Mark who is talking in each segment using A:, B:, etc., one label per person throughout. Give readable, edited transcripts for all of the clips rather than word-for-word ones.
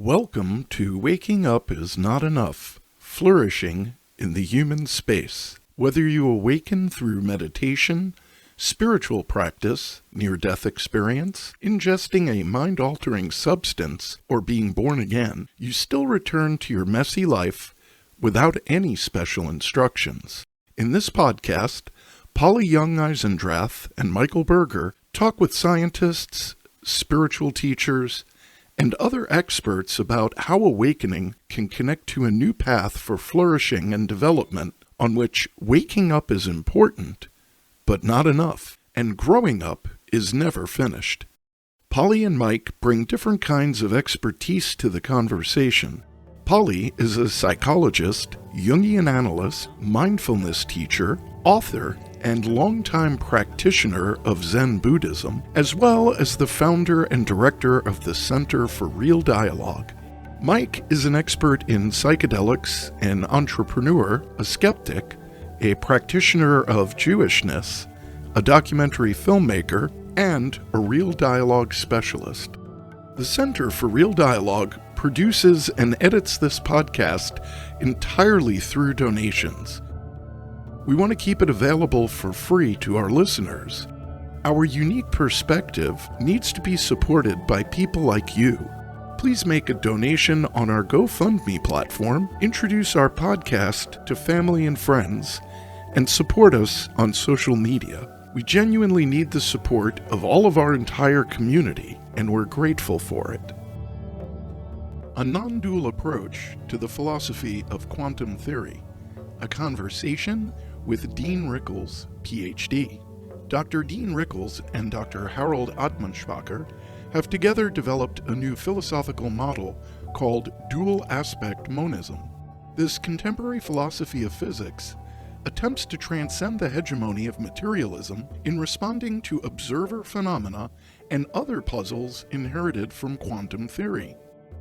A: Welcome to Waking Up is Not Enough, Flourishing in the Human Space. Whether you awaken through meditation, spiritual practice, near-death experience, ingesting a mind-altering substance, or being born again, you still return to your messy life without any special instructions. In this podcast, Polly Young-Eisendrath and Michael Berger talk with scientists, spiritual teachers, and other experts about how awakening can connect to a new path for flourishing and development on which waking up is important, but not enough, and growing up is never finished. Polly and Mike bring different kinds of expertise to the conversation. Polly is a psychologist, Jungian analyst, mindfulness teacher, author, and longtime practitioner of Zen Buddhism, as well as the founder and director of the Center for Real Dialogue. Mike is an expert in psychedelics, an entrepreneur, a skeptic, a practitioner of Jewishness, a documentary filmmaker, and a real dialogue specialist. The Center for Real Dialogue produces and edits this podcast entirely through donations. We want to keep it available for free to our listeners. Our unique perspective needs to be supported by people like you. Please make a donation on our GoFundMe platform, introduce our podcast to family and friends, and support us on social media. We genuinely need the support of all of our entire community, and we're grateful for it. A non-dual approach to the philosophy of quantum theory. A conversation with Dean Rickles, Ph.D. Dr. Dean Rickles and Dr. Harald Atmanspacher have together developed a new philosophical model called dual aspect monism. This contemporary philosophy of physics attempts to transcend the hegemony of materialism in responding to observer phenomena and other puzzles inherited from quantum theory.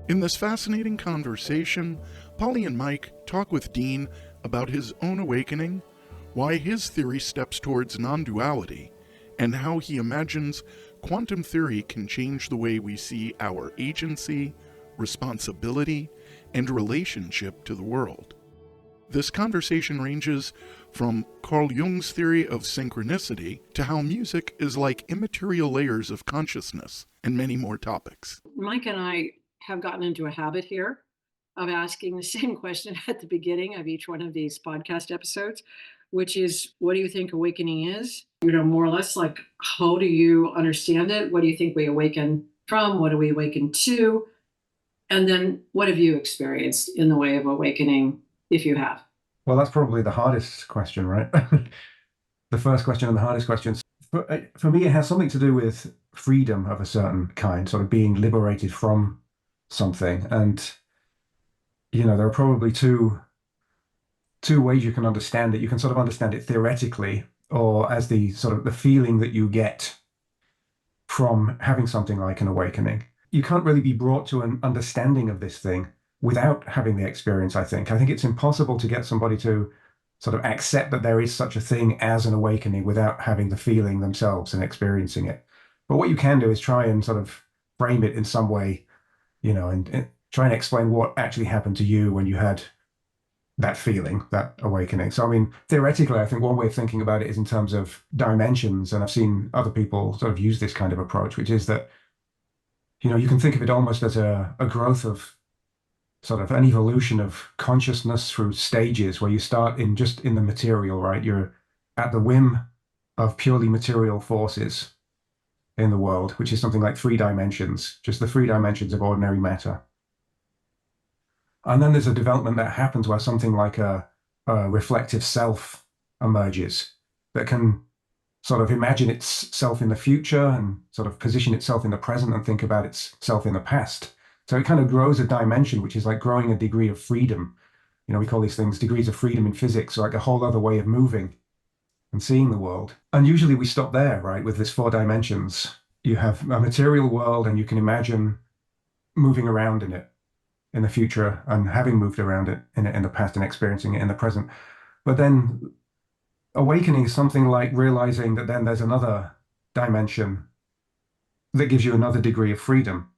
A: In this fascinating conversation, Polly and Mike talk with Dean about his own awakening, why his theory steps towards non-duality, and how he imagines quantum theory can change the way we see our agency, responsibility, and relationship to the world. This conversation ranges from Carl Jung's theory of synchronicity to how music is like immaterial layers of consciousness, and many more topics.
B: Mike and I have gotten into a habit here of asking the same question at the beginning of each one of these podcast episodes, which is, what do you think awakening is? More or less like, how do you understand it? What do you think we awaken from? What do we awaken to? And then what have you experienced in the way of awakening, if you have?
C: Well, that's probably the hardest question, right? The first question and the hardest question. For me, it has something to do with freedom of a certain kind, sort of being liberated from something. And, there are probably two ways you can understand it. You can sort of understand it theoretically, or as the sort of the feeling that you get from having something like an awakening. You can't really be brought to an understanding of this thing without having the experience, I think. I think it's impossible to get somebody to sort of accept that there is such a thing as an awakening without having the feeling themselves and experiencing it. But what you can do is try and sort of frame it in some way, and try and explain what actually happened to you when you had that feeling, that awakening. So, theoretically, I think one way of thinking about it is in terms of dimensions, and I've seen other people sort of use this kind of approach, which is that, you can think of it almost as a growth of sort of an evolution of consciousness through stages where you start in the material, right? You're at the whim of purely material forces in the world, which is something like 3 dimensions, just the 3 dimensions of ordinary matter. And then there's a development that happens where something like a reflective self emerges that can sort of imagine itself in the future and sort of position itself in the present and think about itself in the past. So it kind of grows a dimension, which is like growing a degree of freedom. We call these things degrees of freedom in physics, like a whole other way of moving and seeing the world. And usually we stop there, right, with this 4 dimensions. You have a material world and you can imagine moving around in it in the future and having moved around it in the past and experiencing it in the present. But then awakening is something like realizing that then there's another dimension that gives you another degree of freedom.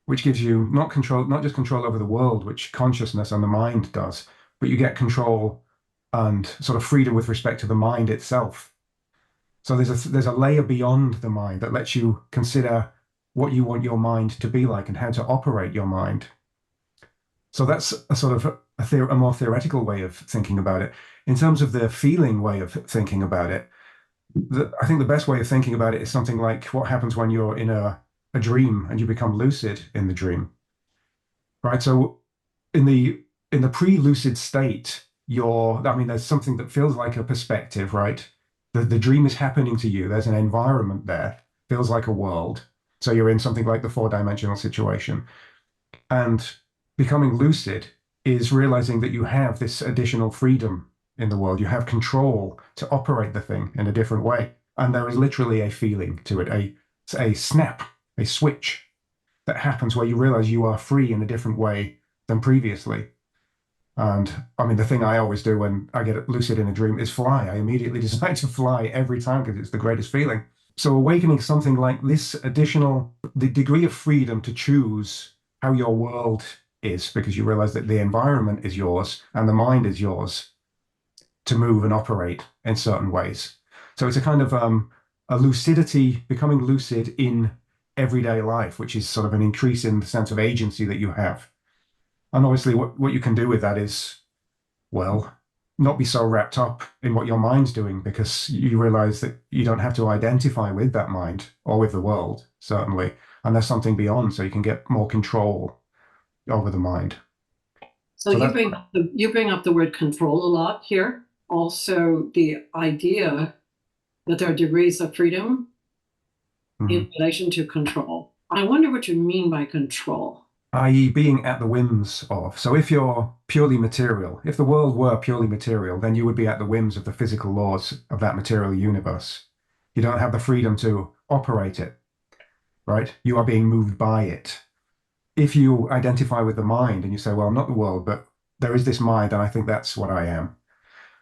C: which gives you not control, not just control over the world, which consciousness and the mind does, but you get control and sort of freedom with respect to the mind itself. So there's a layer beyond the mind that lets you consider what you want your mind to be like and how to operate your mind. So that's a sort of a more theoretical way of thinking about it. In terms of the feeling way of thinking about it, I think the best way of thinking about it is something like what happens when you're in a dream and you become lucid in the dream, right? So in the pre-lucid state, there's something that feels like a perspective, right? The dream is happening to you. There's an environment there, feels like a world. So you're in something like the four-dimensional situation. And becoming lucid is realizing that you have this additional freedom in the world. You have control to operate the thing in a different way. And there is literally a feeling to it, a snap, a switch that happens where you realize you are free in a different way than previously. And I mean, the thing I always do when I get lucid in a dream is fly. I immediately decide to fly every time because it's the greatest feeling. So awakening something like this the degree of freedom to choose how your world is, because you realize that the environment is yours and the mind is yours to move and operate in certain ways. So it's a kind of a lucidity, becoming lucid in everyday life, which is sort of an increase in the sense of agency that you have. And obviously what you can do with that is, well, not be so wrapped up in what your mind's doing, because you realize that you don't have to identify with that mind or with the world, certainly. And there's something beyond, so you can get more control over the mind.
B: So you bring up the word control a lot here. Also, the idea that there are degrees of freedom in relation to control. I wonder what you mean by control.
C: I.e. being at the whims of. So if you're purely material, if the world were purely material, then you would be at the whims of the physical laws of that material universe. You don't have the freedom to operate it, right? You are being moved by it. If you identify with the mind and you say, well, I'm not the world, but there is this mind and I think that's what I am,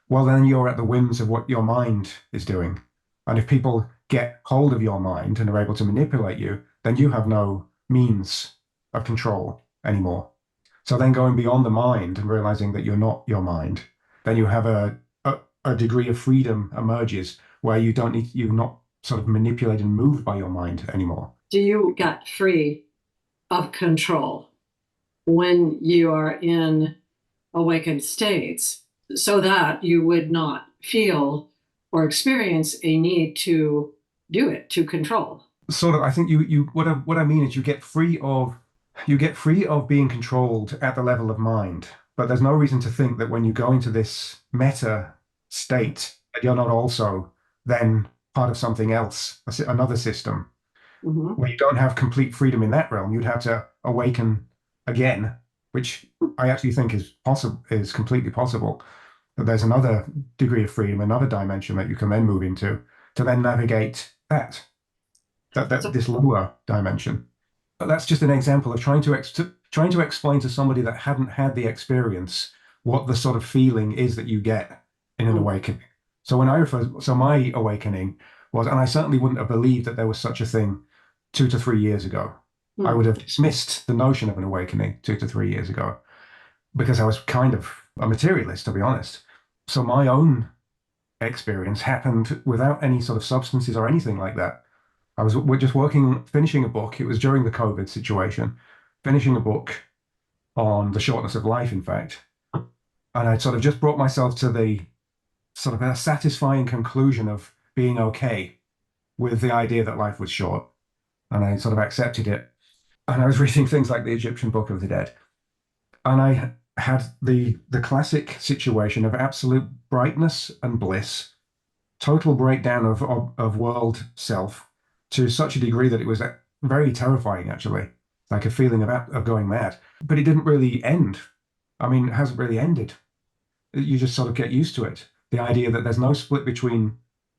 C: well, then you're at the whims of what your mind is doing. And if people get hold of your mind and are able to manipulate you, then you have no means of control anymore. So then going beyond the mind and realizing that you're not your mind, then you have a degree of freedom emerges where you're not sort of manipulated and moved by your mind anymore.
B: Do you get free of control when you are in awakened states so that you would not feel or experience a need to do it, to control?
C: Sort of, I think what I mean is you get free of being controlled at the level of mind, but there's no reason to think that when you go into this meta state that you're not also then part of something else, another system, where you don't have complete freedom in that realm. You'd have to awaken again, which I actually think is possible, is completely possible. That there's another degree of freedom, another dimension that you can then move into to then navigate this lower dimension. But that's just an example of trying to explain to somebody that hadn't had the experience what the sort of feeling is that you get in an awakening. So my awakening was, and I certainly wouldn't have believed that there was such a thing 2 to 3 years ago. I would have dismissed the notion of an awakening 2 to 3 years ago because I was kind of a materialist, to be honest. So my own experience happened without any sort of substances or anything like that. We're just finishing a book. It was during the COVID situation, finishing a book on the shortness of life, in fact. And I sort of just brought myself to the sort of a satisfying conclusion of being okay with the idea that life was short. And I sort of accepted it. And I was reading things like the Egyptian Book of the Dead. And I had the classic situation of absolute brightness and bliss, total breakdown of world self, to such a degree that it was very terrifying, actually, like a feeling of going mad. But it didn't really end. I mean, it hasn't really ended. You just sort of get used to it. The idea that there's no split between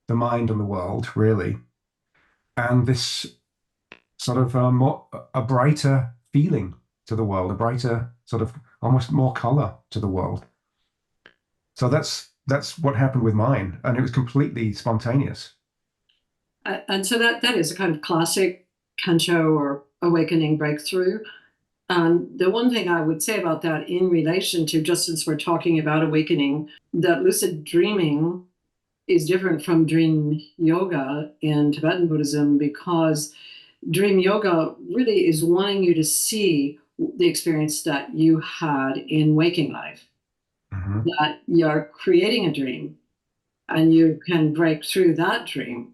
C: the mind and the world, really, and this sort of a brighter feeling to the world, a brighter sort of almost more color to the world. So that's what happened with mine, and it was completely spontaneous.
B: And so that is a kind of classic Kancho or awakening breakthrough. And the one thing I would say about that in relation to, just since we're talking about awakening, that lucid dreaming is different from dream yoga in Tibetan Buddhism, because dream yoga really is wanting you to see the experience that you had in waking life, that you're creating a dream and you can break through that dream.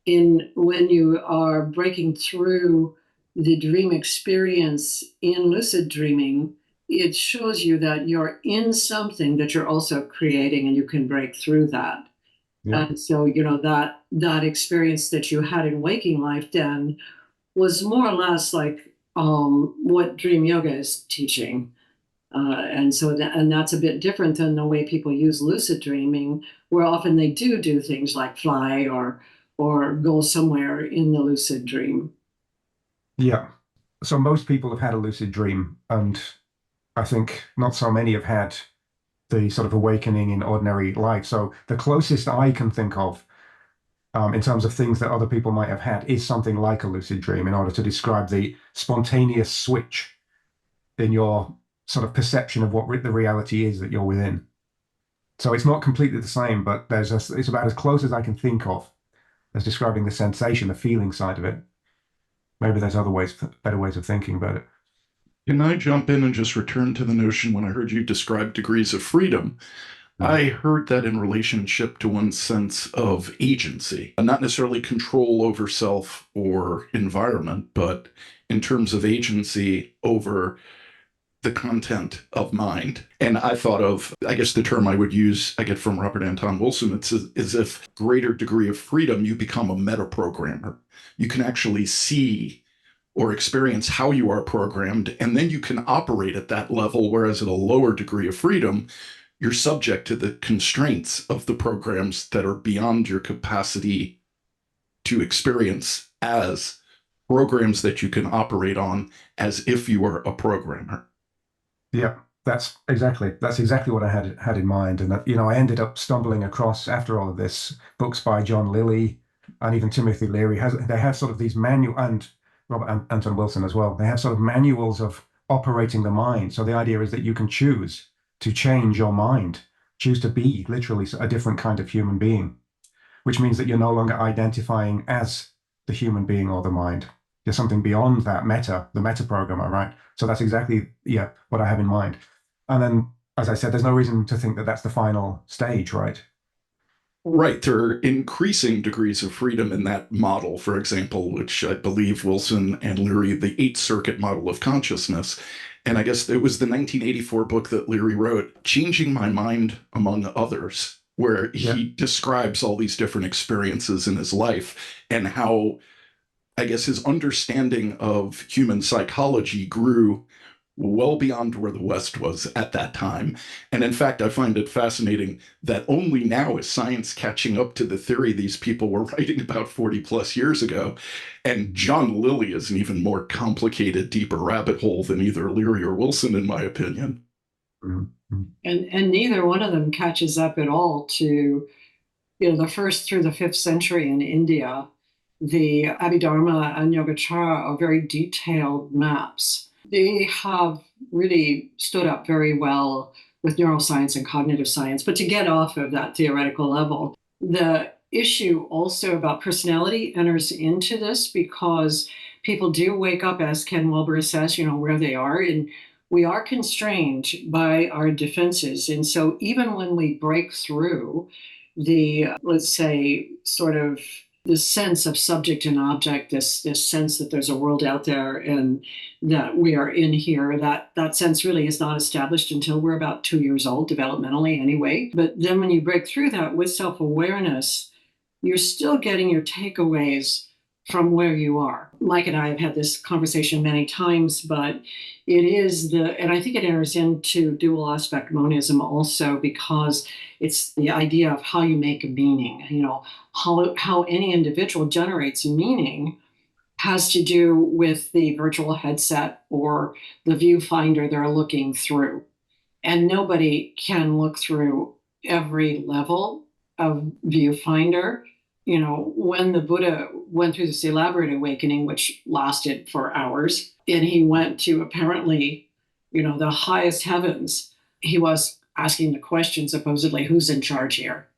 B: When you are breaking through the dream experience in lucid dreaming, it shows you that you're in something that you're also creating, and you can break through that.
C: Yeah.
B: And so, that experience that you had in waking life then was more or less like what dream yoga is teaching. And that's a bit different than the way people use lucid dreaming, where often they do things like fly or go somewhere in the lucid dream.
C: Yeah. So most people have had a lucid dream, and I think not so many have had the sort of awakening in ordinary life. So the closest I can think of in terms of things that other people might have had is something like a lucid dream, in order to describe the spontaneous switch in your sort of perception of what the reality is that you're within. So it's not completely the same, but it's about as close as I can think of as describing the sensation, the feeling side of it. Maybe there's other ways, better ways of thinking about it.
A: Can I jump in and just return to the notion when I heard you describe degrees of freedom? I heard that in relationship to one's sense of agency, and not necessarily control over self or environment, but in terms of agency over the content of mind. And I thought of, I guess the term I would use, I get from Robert Anton Wilson, it's as if greater degree of freedom, you become a meta-programmer. You can actually see or experience how you are programmed, and then you can operate at that level, whereas at a lower degree of freedom, you're subject to the constraints of the programs that are beyond your capacity to experience as programs that you can operate on as if you were a programmer.
C: Yeah, that's exactly what I had in mind. And that, I ended up stumbling across, after all of this, books by John Lilly and even Timothy Leary. They have sort of these and Robert Anton Wilson as well. They have sort of manuals of operating the mind. So the idea is that you can choose to change your mind, choose to be literally a different kind of human being, which means that you're no longer identifying as the human being or the mind. There's something beyond that the meta programmer, right? So that's exactly, what I have in mind. And then, as I said, there's no reason to think that that's the final stage, right?
A: Right. There are increasing degrees of freedom in that model, for example, which I believe Wilson and Leary, the Eighth Circuit model of consciousness. And I guess it was the 1984 book that Leary wrote, Changing My Mind Among Others, where he describes all these different experiences in his life and how, I guess, his understanding of human psychology grew well beyond where the West was at that time. And in fact, I find it fascinating that only now is science catching up to the theory these people were writing about 40 plus years ago. And John Lilly is an even more complicated, deeper rabbit hole than either Leary or Wilson, in my opinion.
B: And neither one of them catches up at all to, the first through the 5th century in India. The Abhidharma and Yogachara are very detailed maps. They have really stood up very well with neuroscience and cognitive science. But to get off of that theoretical level, the issue also about personality enters into this, because people do wake up, as Ken Wilber says, where they are. And we are constrained by our defenses. And so even when we break through the, let's say, sort of this sense of subject and object, this sense that there's a world out there and that we are in here, that sense really is not established until we're about 2 years old, developmentally anyway. But then when you break through that with self-awareness, you're still getting your takeaways from where you are. Mike and I have had this conversation many times, but it is and I think it enters into dual aspect monism also, because it's the idea of how you make a meaning. How any individual generates meaning has to do with the virtual headset or the viewfinder they're looking through. And nobody can look through every level of viewfinder. when the Buddha went through this elaborate awakening, which lasted for hours, and he went to apparently, the highest heavens, he was asking the question, supposedly, who's in charge here?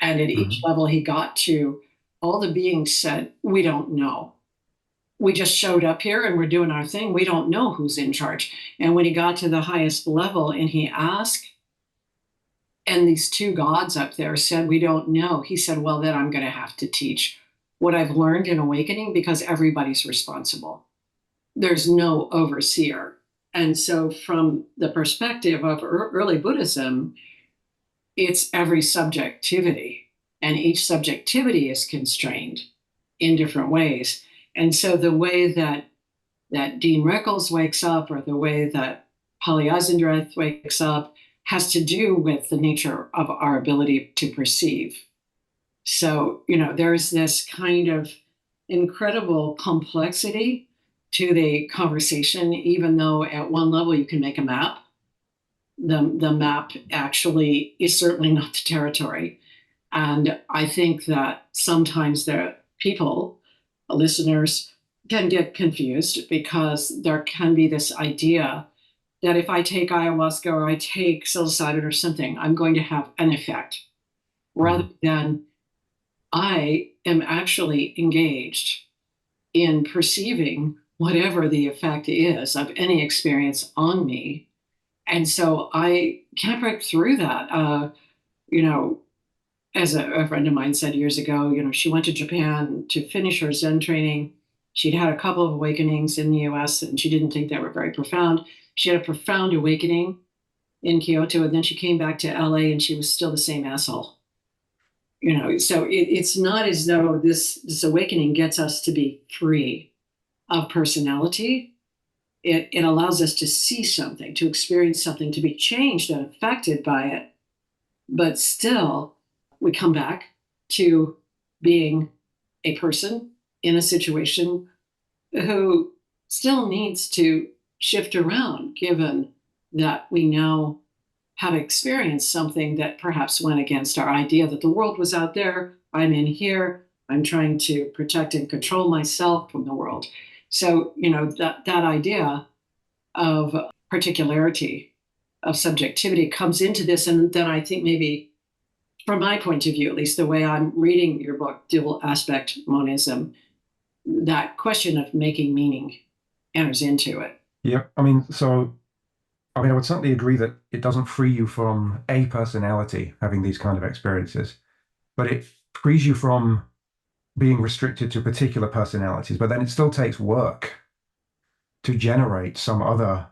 B: And at each level he got to, all the beings said, we don't know. We just showed up here and we're doing our thing. We don't know who's in charge. And when he got to the highest level and he asked, and these two gods up there said, we don't know. He said, well, then I'm going to have to teach what I've learned in awakening, because everybody's responsible. There's no overseer. And so from the perspective of early Buddhism, it's every subjectivity, and each subjectivity is constrained in different ways. And so the way that Dean Rickles wakes up, or the way that Harald Atmanspacher wakes up, has to do with the nature of our ability to perceive. So, there's this kind of incredible complexity to the conversation, even though at one level you can make a map. The map actually is certainly not the territory. And I think that sometimes the people, listeners, can get confused, because there can be this idea that if I take ayahuasca or I take psilocybin or something, I'm going to have an effect, rather than I am actually engaged in perceiving whatever the effect is of any experience on me. And so I can't break through that. As a friend of mine said years ago, she went to Japan to finish her Zen training. She'd had a couple of awakenings in the US, and she didn't think they were very profound. She had a profound awakening in Kyoto, and then she came back to LA and she was still the same asshole. So it's not as though this awakening gets us to be free of personality. It allows us to see something, to experience something, to be changed and affected by it. But still, we come back to being a person in a situation who still needs to shift around, given that we now have experienced something that perhaps went against our idea that the world was out there, I'm in here, I'm trying to protect and control myself from the world. So, that idea of particularity, of subjectivity comes into this. And then I think maybe, from my point of view, at least the way I'm reading your book, Dual Aspect Monism, that question of making meaning enters into it.
C: Yeah, I would certainly agree that it doesn't free you from a personality having these kind of experiences, but it frees you from being restricted to particular personalities. But then it still takes work to generate some other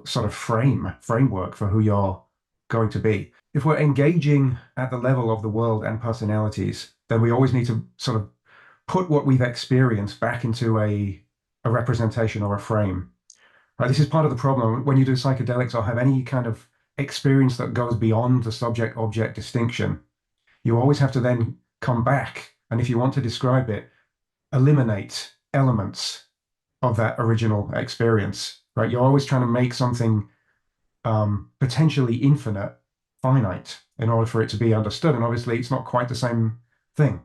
C: sort of framework for who you're going to be. If we're engaging at the level of the world and personalities, then we always need to sort of put what we've experienced back into a representation or a frame. Right? This is part of the problem. When you do psychedelics or have any kind of experience that goes beyond the subject-object distinction, you always have to then come back, and if you want to describe it, eliminate elements of that original experience. Right? You're always trying to make something potentially infinite finite in order for it to be understood, and obviously it's not quite the same thing.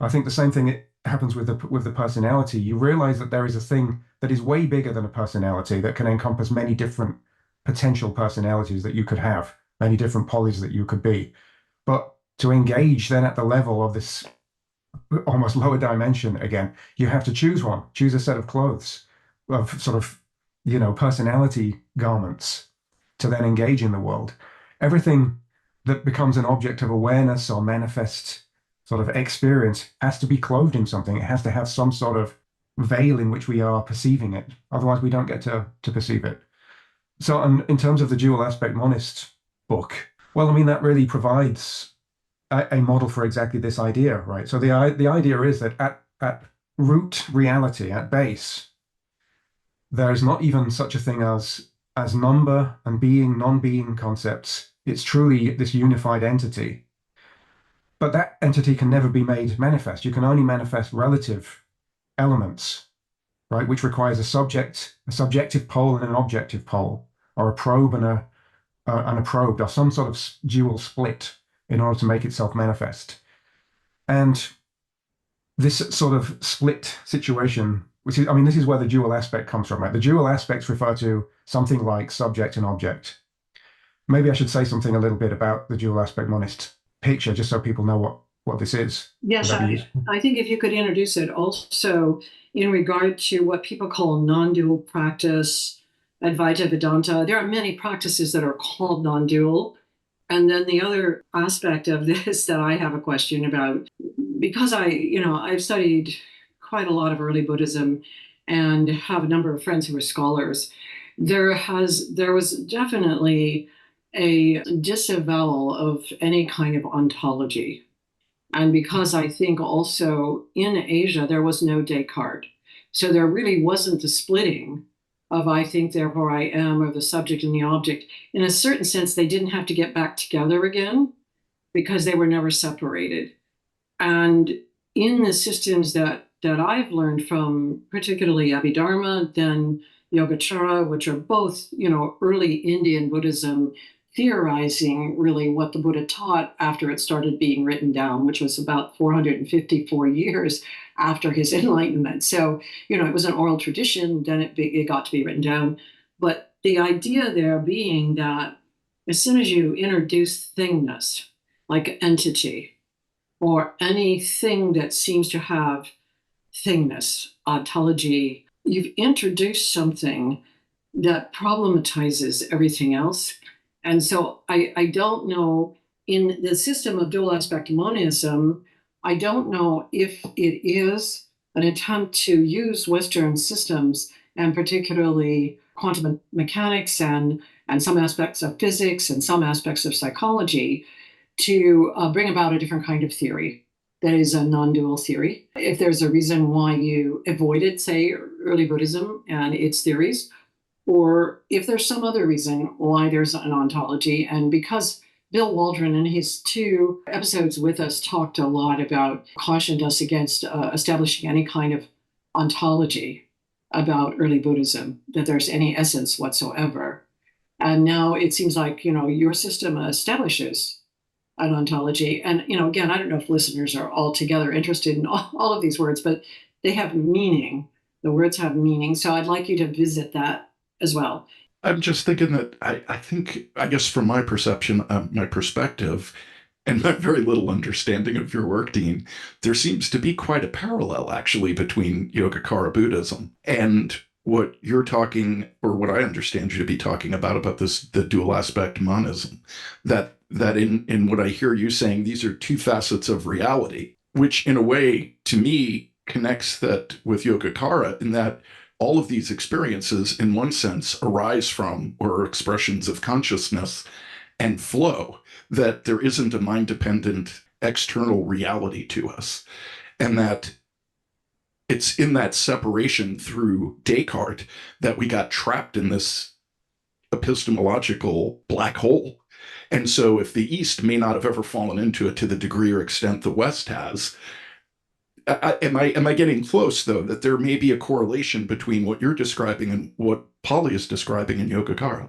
C: I think the same thing happens with the personality. You realize that there is a thing that is way bigger than a personality, that can encompass many different potential personalities that you could have, many different polys that you could be. But to engage then at the level of this almost lower dimension again, you have to choose a set of clothes, of sort of, personality garments, to then engage in the world. Everything that becomes an object of awareness or manifest sort of experience has to be clothed in something. It has to have some sort of veil in which we are perceiving it. Otherwise, we don't get to perceive it. So in terms of the Dual Aspect Monist book, well, that really provides a model for exactly this idea, right? So the idea is that at root reality, at base, there is not even such a thing as number and being, non-being concepts. It's truly this unified entity. But that entity can never be made manifest. You can only manifest relative elements, right? Which requires a subjective pole and an objective pole, or a probe and a probed, or some sort of dual split in order to make itself manifest. And this sort of split situation, which is, I mean, this is where the dual aspect comes from, right? The dual aspects refer to something like subject and object. Maybe I should say something a little bit about the dual aspect monist picture, just so people know what this is.
B: Yes, I think if you could introduce it also in regard to what people call non-dual practice, Advaita Vedanta. There are many practices that are called non-dual. And then the other aspect of this that I have a question about, because I've studied quite a lot of early Buddhism and have a number of friends who are scholars, there was definitely a disavowal of any kind of ontology. And because I think also in Asia, there was no Descartes. So there really wasn't the splitting of I think, therefore I am, or the subject and the object. In a certain sense, they didn't have to get back together again because they were never separated. And in the systems that I've learned from, particularly Abhidharma, then Yogachara, which are both, early Indian Buddhism, theorizing really what the Buddha taught after it started being written down, which was about 454 years after his enlightenment. So, it was an oral tradition, then it got to be written down. But the idea there being that as soon as you introduce thingness, like entity, or anything that seems to have thingness, ontology, you've introduced something that problematizes everything else. And so I don't know, in the system of dual aspect monism, I don't know if it is an attempt to use Western systems, and particularly quantum mechanics and some aspects of physics and some aspects of psychology, to bring about a different kind of theory that is a non-dual theory. If there's a reason why you avoided, say, early Buddhism and its theories, or if there's some other reason why there's an ontology. And because Bill Waldron in his 2 episodes with us talked a lot about, cautioned us against establishing any kind of ontology about early Buddhism, that there's any essence whatsoever. And now it seems like, your system establishes an ontology. And, again, I don't know if listeners are altogether interested in all of these words, but they have meaning. The words have meaning. So I'd like you to visit that as well.
A: I'm just thinking that I guess from my perception, my perspective, and my very little understanding of your work, Dean, there seems to be quite a parallel actually between Yogacara Buddhism and what you're talking, or what I understand you to be talking about this, the dual aspect monism, that in what I hear you saying, these are 2 facets of reality, which in a way to me connects that with Yogacara, in that all of these experiences, in one sense, arise from or are expressions of consciousness and flow, that there isn't a mind-dependent external reality to us. And that it's in that separation through Descartes that we got trapped in this epistemological black hole. And so if the East may not have ever fallen into it to the degree or extent the West has, am I getting close, though, that there may be a correlation between what you're describing and what Pali is describing in Yogacara?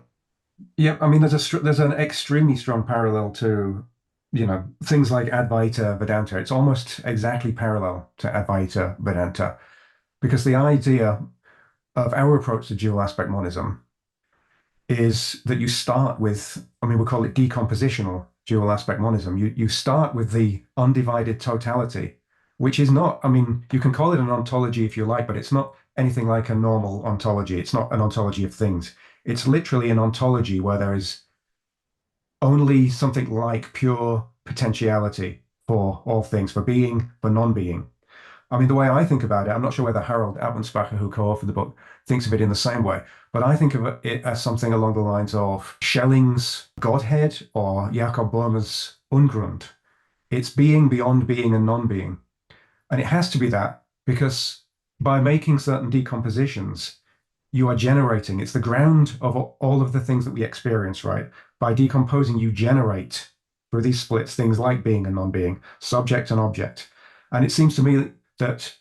C: Yeah, I mean, there's an extremely strong parallel to, things like Advaita Vedanta. It's almost exactly parallel to Advaita Vedanta, because the idea of our approach to dual aspect monism is that you start with, we call it decompositional dual aspect monism. You start with the undivided totality, which is not, you can call it an ontology if you like, but it's not anything like a normal ontology. It's not an ontology of things. It's literally an ontology where there is only something like pure potentiality for all things, for being, for non-being. The way I think about it, I'm not sure whether Harald Atmanspacher, who co-authored the book, thinks of it in the same way, but I think of it as something along the lines of Schelling's Godhead or Jakob Boehmer's Ungrund. It's being beyond being and non-being. And it has to be that, because by making certain decompositions, you are generating, it's the ground of all of the things that we experience, right? By decomposing, you generate, through these splits, things like being and non-being, subject and object. And it seems to me that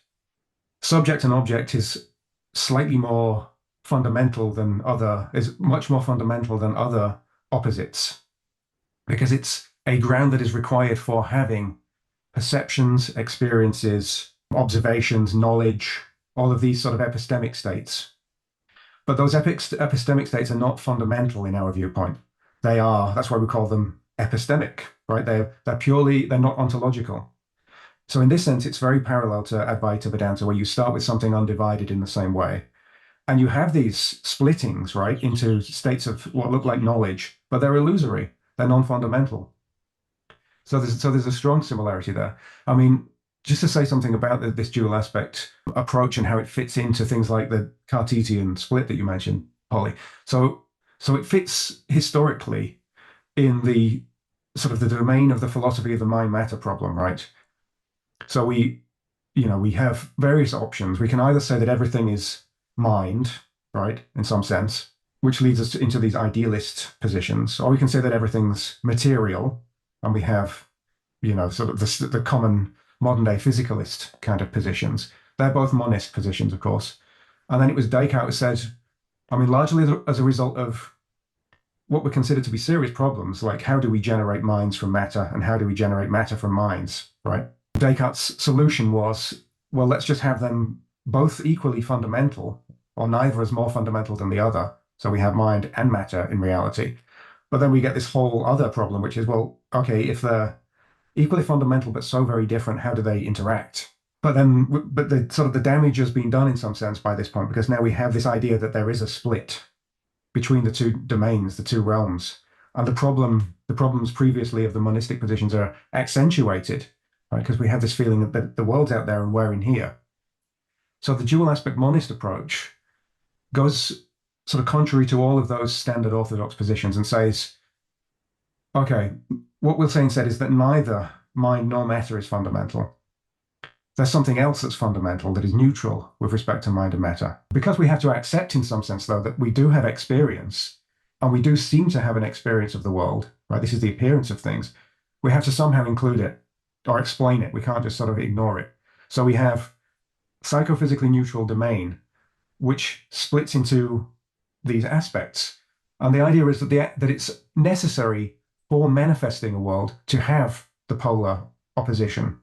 C: subject and object is slightly more fundamental than is much more fundamental than other opposites, because it's a ground that is required for having perceptions, experiences, observations, knowledge, all of these sort of epistemic states. But those epistemic states are not fundamental in our viewpoint. That's why we call them epistemic, right? They're not ontological. So in this sense, it's very parallel to Advaita Vedanta, where you start with something undivided in the same way. And you have these splittings, right, into states of what look like knowledge, but they're illusory. They're non-fundamental. So there's a strong similarity there. I mean, just to say something about this dual aspect approach and how it fits into things like the Cartesian split that you mentioned, Polly. So it fits historically in the sort of the domain of the philosophy of the mind-matter problem, right? So we have various options. We can either say that everything is mind, right, in some sense, which leads us into these idealist positions, or we can say that everything's material, and we have, sort of the common modern-day physicalist kind of positions. They're both monist positions, of course. And then it was Descartes who said, I mean, largely as a result of what were considered to be serious problems, like how do we generate minds from matter and how do we generate matter from minds, right? Descartes' solution was, well, let's just have them both equally fundamental, or neither is more fundamental than the other. So we have mind and matter in reality. But then we get this whole other problem, which is, well, okay, if they're equally fundamental but so very different, how do they interact? But the sort of the damage has been done in some sense by this point, because now we have this idea that there is a split between the two domains, the two realms. And the problems previously of the monistic positions are accentuated, right? Because we have this feeling that the world's out there and we're in here. So the dual aspect monist approach goes sort of contrary to all of those standard orthodox positions and says, okay, what we'll say instead is that neither mind nor matter is fundamental. There's something else that's fundamental, that is neutral with respect to mind and matter. Because we have to accept in some sense, though, that we do have experience, and we do seem to have an experience of the world, right? This is the appearance of things. We have to somehow include it or explain it. We can't just sort of ignore it. So we have psychophysically neutral domain, which splits into these aspects. And the idea is that it's necessary for manifesting a world to have the polar opposition.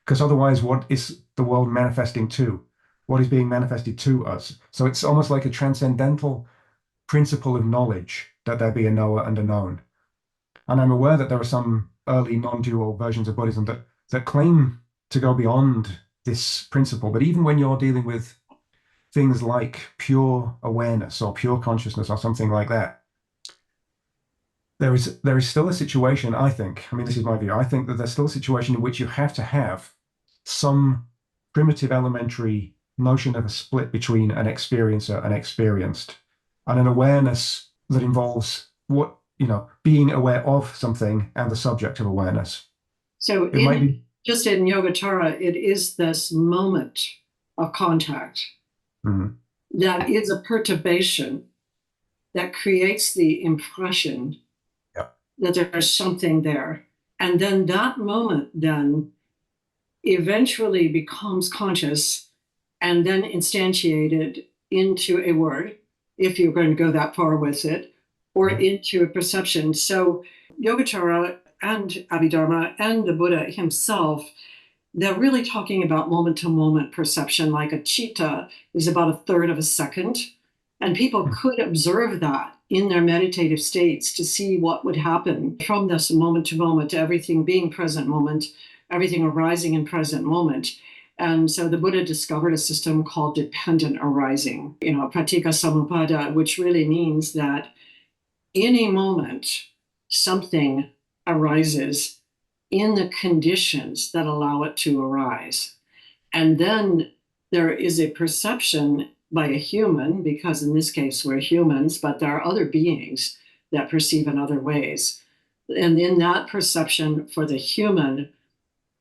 C: Because otherwise, what is the world manifesting to? What is being manifested to us? So it's almost like a transcendental principle of knowledge, that there be a knower and a known. And I'm aware that there are some early non-dual versions of Buddhism that claim to go beyond this principle. But even when you're dealing with things like pure awareness or pure consciousness or something like that, there is still a situation, I think, I mean, this is my view, I think that there's still a situation in which you have to have some primitive elementary notion of a split between an experiencer and experienced, and an awareness that involves being aware of something and the subject of awareness.
B: So just in Yogacara, it is this moment of contact that is a perturbation that creates the impression that there's something there. And then that moment then eventually becomes conscious and then instantiated into a word, if you're going to go that far with it, or into a perception. So Yogacara and Abhidharma and the Buddha himself, they're really talking about moment-to-moment perception, like a cheetah is about a third of a second. And people could observe that in their meditative states to see what would happen from this moment-to-moment, to everything being present moment, everything arising in present moment. And so the Buddha discovered a system called dependent arising, pratika samuppada, which really means that in a moment, something arises in the conditions that allow it to arise. And then there is a perception by a human, because in this case we're humans, but there are other beings that perceive in other ways. And in that perception for the human,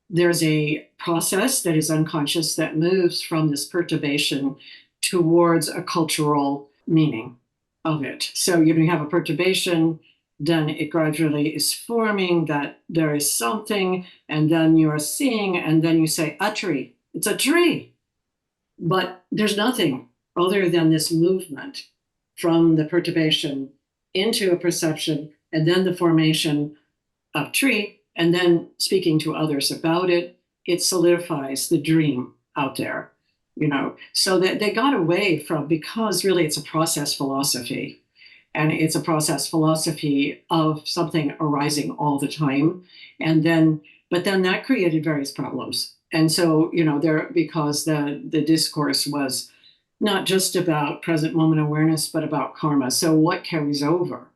B: there's a process that is unconscious that moves from this perturbation towards a cultural meaning of it. So you have a perturbation, then it gradually is forming that there is something, and then you are seeing, and then you say, a tree, it's a tree. But there's nothing other than this movement from the perturbation into a perception, and then the formation of tree, And then speaking to others about it, it solidifies the dream out there, so that they got away from, because really it's a process philosophy, and it's a process philosophy of something arising all the time. But then that created various problems. And so, because the discourse was not just about present moment awareness, but about karma. So what carries over?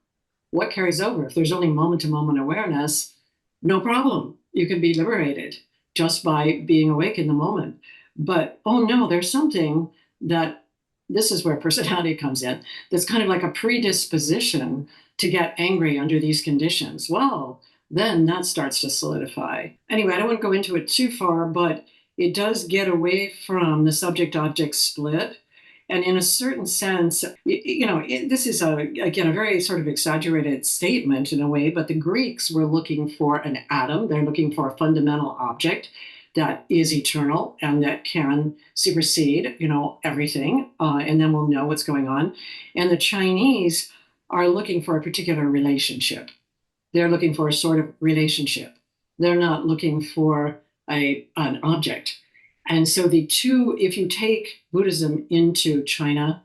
B: What carries over? If there's only moment to moment awareness, no problem. You can be liberated just by being awake in the moment. But, oh no, there's something that, this is where personality comes in, that's kind of like a predisposition to get angry under these conditions. Well, then that starts to solidify. Anyway, I don't want to go into it too far, but it does get away from the subject-object split. And in a certain sense, this is, again, a very sort of exaggerated statement in a way, but the Greeks were looking for an atom. They're looking for a fundamental object that is eternal and that can supersede, everything, and then we'll know what's going on. And the Chinese are looking for a particular relationship. They're looking for a sort of relationship. They're not looking for an object. And so the two, if you take Buddhism into China,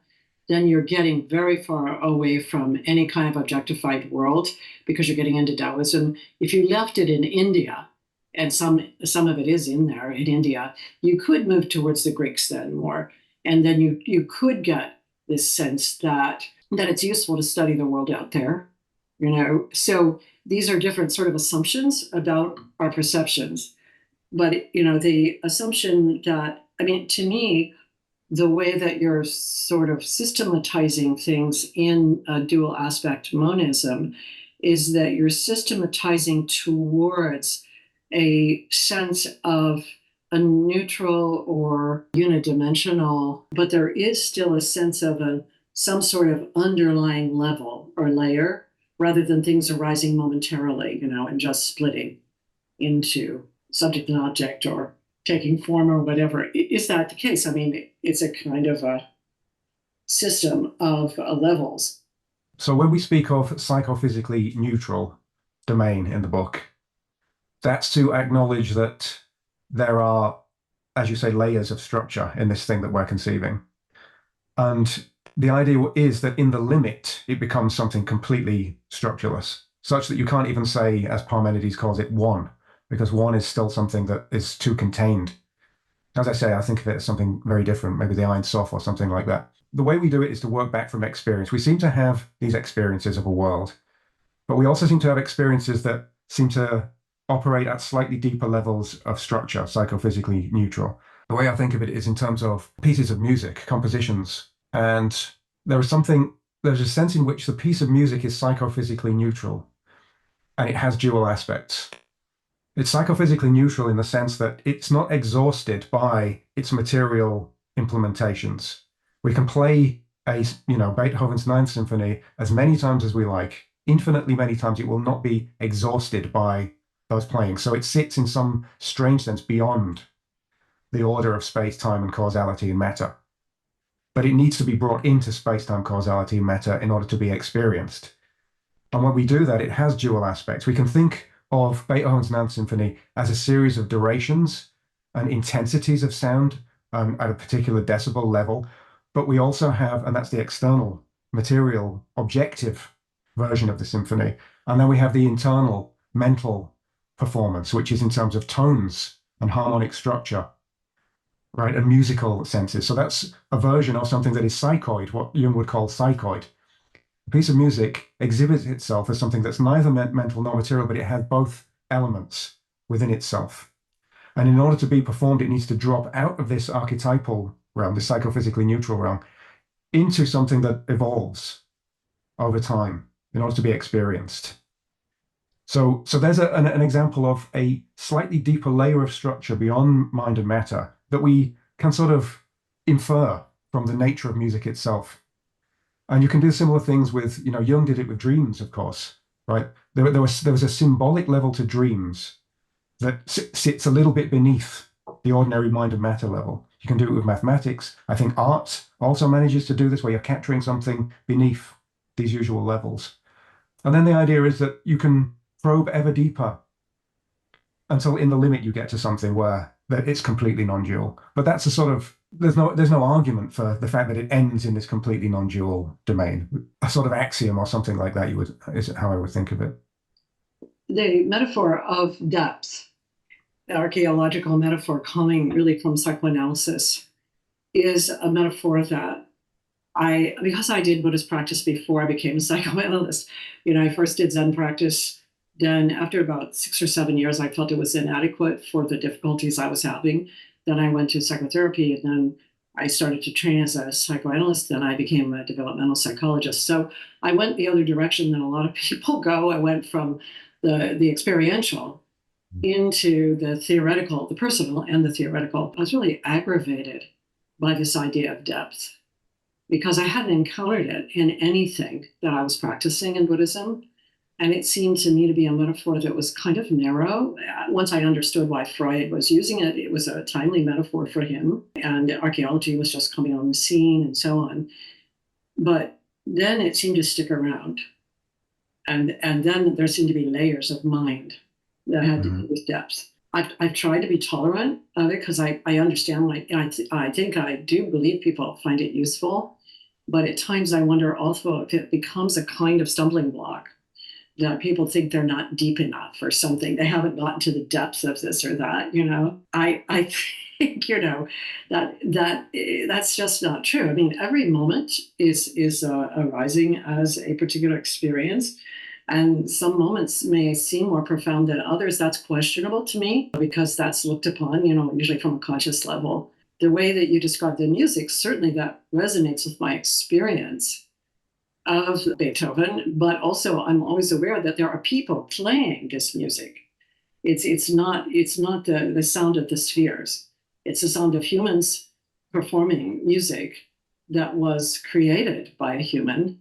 B: then you're getting very far away from any kind of objectified world, because you're getting into Taoism. If you left it in India, and some of it is in there in India, you could move towards the Greeks then more. And then you could get this sense that it's useful to study the world out there, So these are different sort of assumptions about our perceptions. But, the assumption that, to me, the way that you're sort of systematizing things in a dual aspect monism is that you're systematizing towards a sense of a neutral or unidimensional, but there is still a sense of some sort of underlying level or layer, rather than things arising momentarily, and just splitting into subject and object or taking form or whatever. Is that the case? It's a kind of a system of levels.
C: So when we speak of psychophysically neutral domain in the book, that's to acknowledge that there are, as you say, layers of structure in this thing that we're conceiving. And the idea is that in the limit, it becomes something completely structureless, such that you can't even say, as Parmenides calls it, one, because one is still something that is too contained. As I say, I think of it as something very different, maybe the Ein Sof or something like that. The way we do it is to work back from experience. We seem to have these experiences of a world, but we also seem to have experiences that seem to operate at slightly deeper levels of structure, psychophysically neutral. The way I think of it is in terms of pieces of music, compositions, and there's a sense in which the piece of music is psychophysically neutral, and it has dual aspects. It's psychophysically neutral in the sense that it's not exhausted by its material implementations. We can play Beethoven's Ninth Symphony as many times as we like, infinitely many times. It will not be exhausted by those playing. So it sits in some strange sense beyond the order of space, time, and causality and matter. But it needs to be brought into space, time, causality, and matter in order to be experienced. And when we do that, it has dual aspects. We can think of Beethoven's Ninth Symphony as a series of durations and intensities of sound at a particular decibel level. But we also have, and that's the external, material, objective version of the symphony. And then we have the internal, mental performance, which is in terms of tones and harmonic structure, right, and musical senses. So that's a version of something that is psychoid, what Jung would call psychoid. A piece of music exhibits itself as something that's neither mental nor material, but it has both elements within itself. And in order to be performed, it needs to drop out of this archetypal realm, this psychophysically neutral realm, into something that evolves over time in order to be experienced. So there's an example of a slightly deeper layer of structure beyond mind and matter that we can sort of infer from the nature of music itself. And you can do similar things with, Jung did it with dreams, of course, right? There was a symbolic level to dreams that sits a little bit beneath the ordinary mind and matter level. You can do it with mathematics. I think art also manages to do this, where you're capturing something beneath these usual levels. And then the idea is that you can probe ever deeper until in the limit you get to something where it's completely non-dual. But that's a sort of, there's no argument for the fact that it ends in this completely non-dual domain. A sort of axiom or something like that is how I would think of it.
B: The metaphor of depth, the archaeological metaphor coming really from psychoanalysis, is a metaphor that because I did Buddhist practice before I became a psychoanalyst, I first did Zen practice. Then after about 6 or 7 years, I felt it was inadequate for the difficulties I was having. Then I went to psychotherapy, and then I started to train as a psychoanalyst. Then I became a developmental psychologist. So I went the other direction than a lot of people go. I went from the experiential into the theoretical, the personal and the theoretical. I was really aggravated by this idea of depth because I hadn't encountered it in anything that I was practicing in Buddhism. And it seemed to me to be a metaphor that was kind of narrow. Once I understood why Freud was using it, it was a timely metaphor for him. And archaeology was just coming on the scene and so on. But then it seemed to stick around. And then there seemed to be layers of mind that had to do with depth. I've tried to be tolerant of it because I understand, I think I do believe people find it useful. But at times I wonder also if it becomes a kind of stumbling block, that people think they're not deep enough or something. They haven't gotten to the depths of this or that, I think, that's just not true. I mean, every moment is arising as a particular experience. And some moments may seem more profound than others. That's questionable to me because that's looked upon, usually from a conscious level. The way that you describe the music, certainly that resonates with my experience of Beethoven, but also I'm always aware that there are people playing this music. It's not the sound of the spheres. It's the sound of humans performing music that was created by a human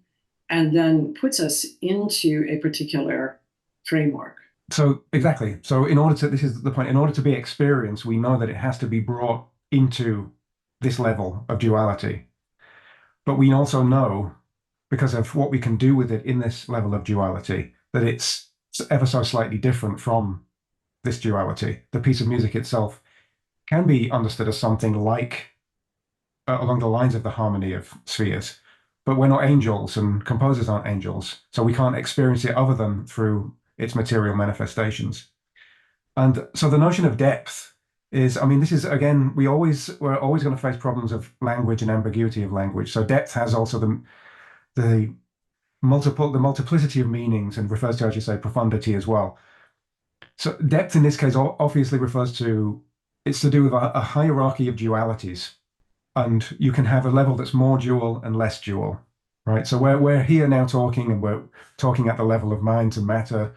B: and then puts us into a particular framework.
C: So exactly. So this is the point, in order to be experienced, we know that it has to be brought into this level of duality. But we also know, because of what we can do with it in this level of duality, that it's ever so slightly different from this duality. The piece of music itself can be understood as something like, along the lines of the harmony of spheres, but we're not angels and composers aren't angels, so we can't experience it other than through its material manifestations. And so the notion of depth is, this is, again, we're always going to face problems of language and ambiguity of language. So depth has also the multiplicity of meanings and refers to, as you say, profundity as well. So depth in this case obviously refers to, it's to do with a hierarchy of dualities. And you can have a level that's more dual and less dual, right? So we're here now talking, and we're talking at the level of mind and matter.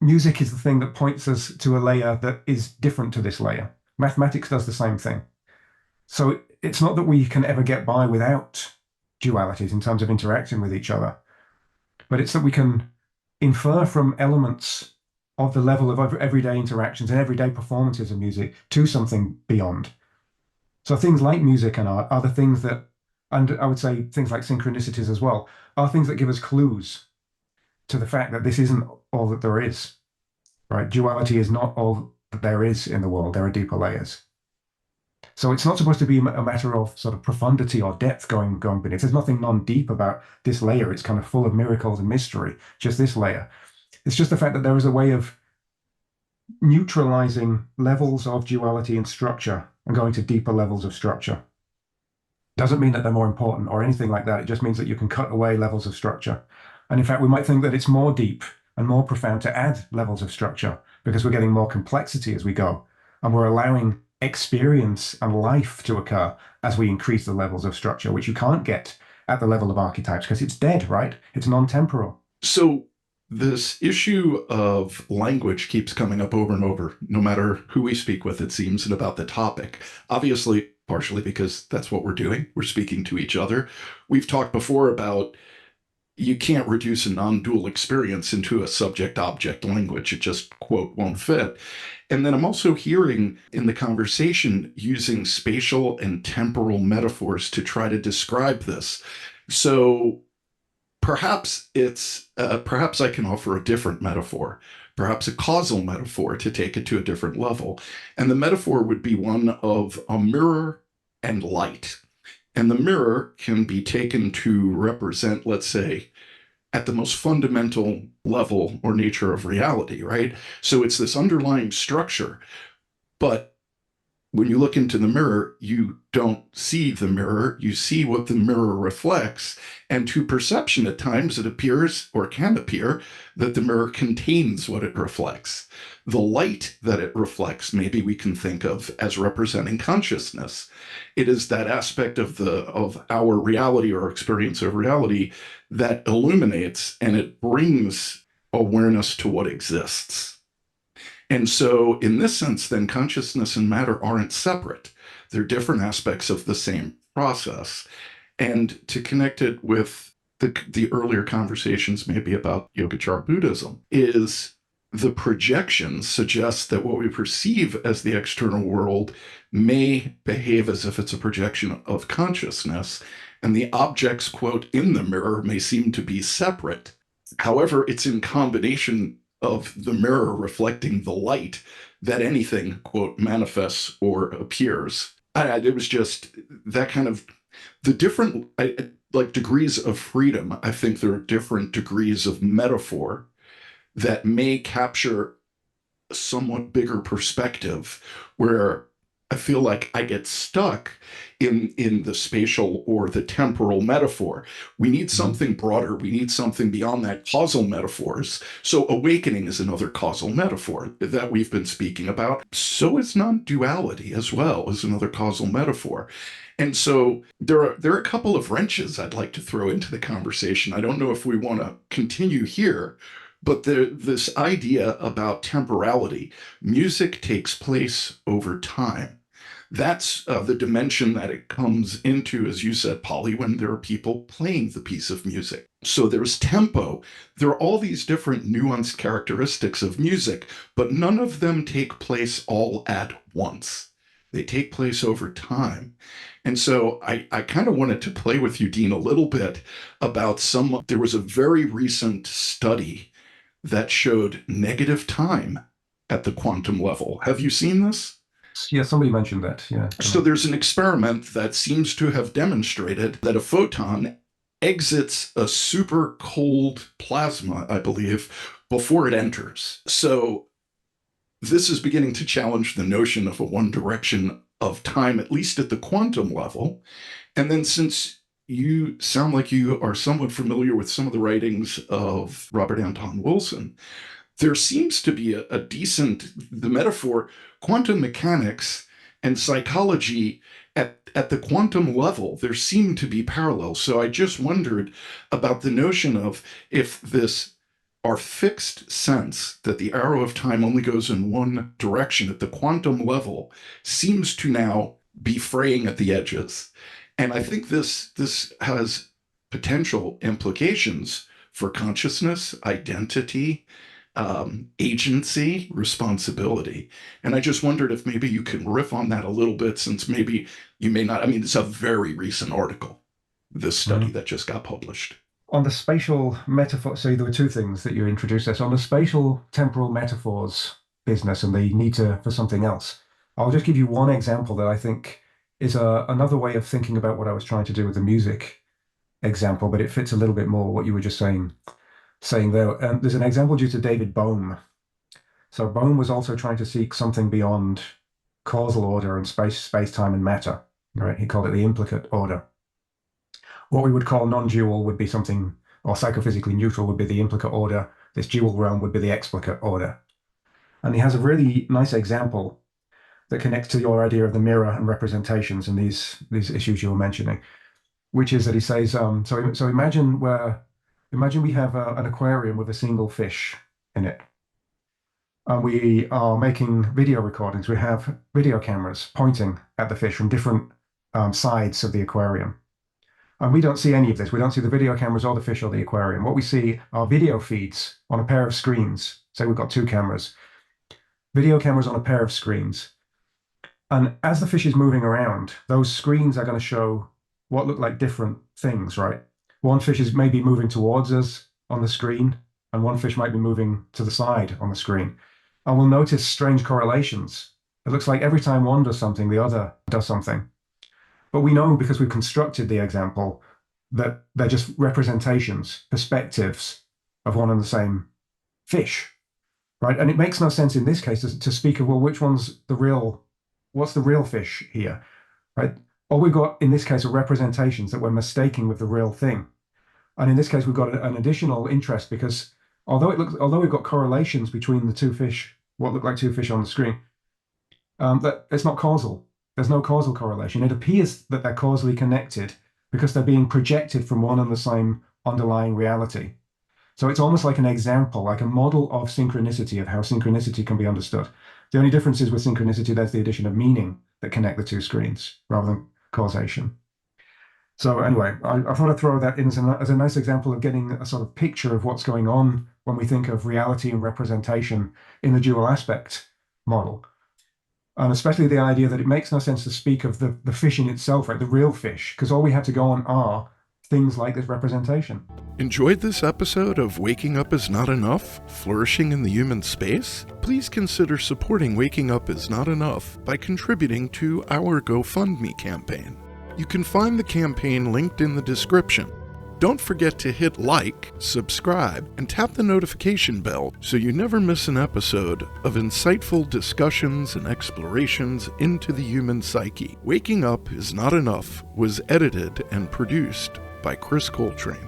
C: Music is the thing that points us to a layer that is different to this layer. Mathematics does the same thing. So it's not that we can ever get by without dualities in terms of interacting with each other, but it's that we can infer from elements of the level of everyday interactions and everyday performances of music to something beyond. So things like music and art are the things that, and I would say things like synchronicities as well, are things that give us clues to the fact that this isn't all that there is, right? Duality is not all that there is in the world. There are deeper layers. So it's not supposed to be a matter of sort of profundity or depth going beneath. There's nothing non-deep about this layer. It's kind of full of miracles and mystery, just this layer. It's just the fact that there is a way of neutralizing levels of duality and structure and going to deeper levels of structure. Doesn't mean that they're more important or anything like that. It just means that you can cut away levels of structure. And in fact, we might think that it's more deep and more profound to add levels of structure because we're getting more complexity as we go. And we're allowing experience and life to occur as we increase the levels of structure, which you can't get at the level of archetypes because it's dead, right? It's non-temporal.
A: So this issue of language keeps coming up over and over, no matter who we speak with, it seems, and about the topic. Obviously, partially because that's what we're doing. We're speaking to each other. We've talked before about you can't reduce a non-dual experience into a subject-object language. It just, quote, won't fit. And then I'm also hearing in the conversation using spatial and temporal metaphors to try to describe this. So perhaps I can offer a different metaphor. perhaps a causal metaphor to take it to a different level. And the metaphor would be one of a mirror and light. And the mirror can be taken to represent, let's say, at the most fundamental level or nature of reality, right? So it's this underlying structure, but when you look into the mirror, you don't see the mirror, you see what the mirror reflects. And to perception, at times, it appears or can appear that the mirror contains what it reflects. The light that it reflects, maybe we can think of as representing consciousness. It is that aspect of our reality or experience of reality that illuminates, and it brings awareness to what exists. And so in this sense, then consciousness and matter aren't separate. They're different aspects of the same process. And to connect it with the earlier conversations maybe about Yogachara Buddhism is the projections suggest that what we perceive as the external world may behave as if it's a projection of consciousness, and the objects, quote, in the mirror may seem to be separate. However, it's in combination of the mirror reflecting the light that anything, quote, manifests or appears. It was just that kind of the different like degrees of freedom. I think there are different degrees of metaphor that may capture a somewhat bigger perspective where I feel like I get stuck in the spatial or the temporal metaphor. We need something broader. We need something beyond that causal metaphors. So awakening is another causal metaphor that we've been speaking about. So is non-duality as well as another causal metaphor. And so there are a couple of wrenches I'd like to throw into the conversation. I don't know if we want to continue here, but this idea about temporality, music takes place over time. That's the dimension that it comes into, as you said, Polly, when there are people playing the piece of music. So there's tempo. There are all these different nuanced characteristics of music, but none of them take place all at once. They take place over time. And so I kind of wanted to play with you, Dean, a little bit about there was a very recent study that showed negative time at the quantum level. Have you seen this?
C: Yeah, somebody mentioned that. Yeah.
A: So there's an experiment that seems to have demonstrated that a photon exits a super cold plasma, I believe, before it enters. So this is beginning to challenge the notion of a one direction of time, at least at the quantum level. And then since you sound like you are somewhat familiar with some of the writings of Robert Anton Wilson, there seems to be a decent, the metaphor, quantum mechanics and psychology at the quantum level, there seem to be parallels. So I just wondered about the notion of if our fixed sense that the arrow of time only goes in one direction at the quantum level seems to now be fraying at the edges. And I think this has potential implications for consciousness, identity, agency, responsibility. And I just wondered if maybe you can riff on that a little bit, since maybe you may not. I mean, it's a very recent article, this study that just got published.
C: On the spatial metaphor, so there were two things that you introduced there. So on the spatial temporal metaphors business and the need for something else, I'll just give you one example that I think is another way of thinking about what I was trying to do with the music example, but it fits a little bit more what you were just saying there. And there's an example due to David Bohm. So Bohm was also trying to seek something beyond causal order and space, time, and matter. Right? He called it the implicate order. What we would call non-dual would be something, or psychophysically neutral would be the implicate order. This dual realm would be the explicate order. And he has a really nice example that connects to your idea of the mirror and representations and these issues you were mentioning, which is that he says, so imagine we have an aquarium with a single fish in it. And we are making video recordings. We have video cameras pointing at the fish from different sides of the aquarium. And we don't see any of this. We don't see the video cameras or the fish or the aquarium. What we see are video feeds on a pair of screens. Say we've got two cameras. Video cameras on a pair of screens. And as the fish is moving around, those screens are going to show what look like different things, right? One fish is maybe moving towards us on the screen, and one fish might be moving to the side on the screen. And we'll notice strange correlations. It looks like every time one does something, the other does something. But we know, because we've constructed the example, that they're just representations, perspectives of one and the same fish, right? And it makes no sense in this case to speak of, well, which one's the real, what's the real fish here, right? All we've got in this case are representations that we're mistaking with the real thing. And in this case, we've got an additional interest, because although we've got correlations between the two fish, what look like two fish on the screen, that it's not causal. There's no causal correlation. It appears that they're causally connected because they're being projected from one and the same underlying reality. So it's almost like an example, like a model of synchronicity, of how synchronicity can be understood. The only difference is with synchronicity, there's the addition of meaning that connect the two screens rather than causation. So anyway, I thought I'd throw that in as a nice example of getting a sort of picture of what's going on when we think of reality and representation in the dual aspect model. And especially the idea that it makes no sense to speak of the fish in itself, right, the real fish, because all we have to go on are things like this representation.
A: Enjoyed this episode of Waking Up Is Not Enough? Flourishing in the Human Space? Please consider supporting Waking Up Is Not Enough by contributing to our GoFundMe campaign. You can find the campaign linked in the description. Don't forget to hit like, subscribe, and tap the notification bell so you never miss an episode of insightful discussions and explorations into the human psyche. Waking Up Is Not Enough was edited and produced by Chris Coltrane.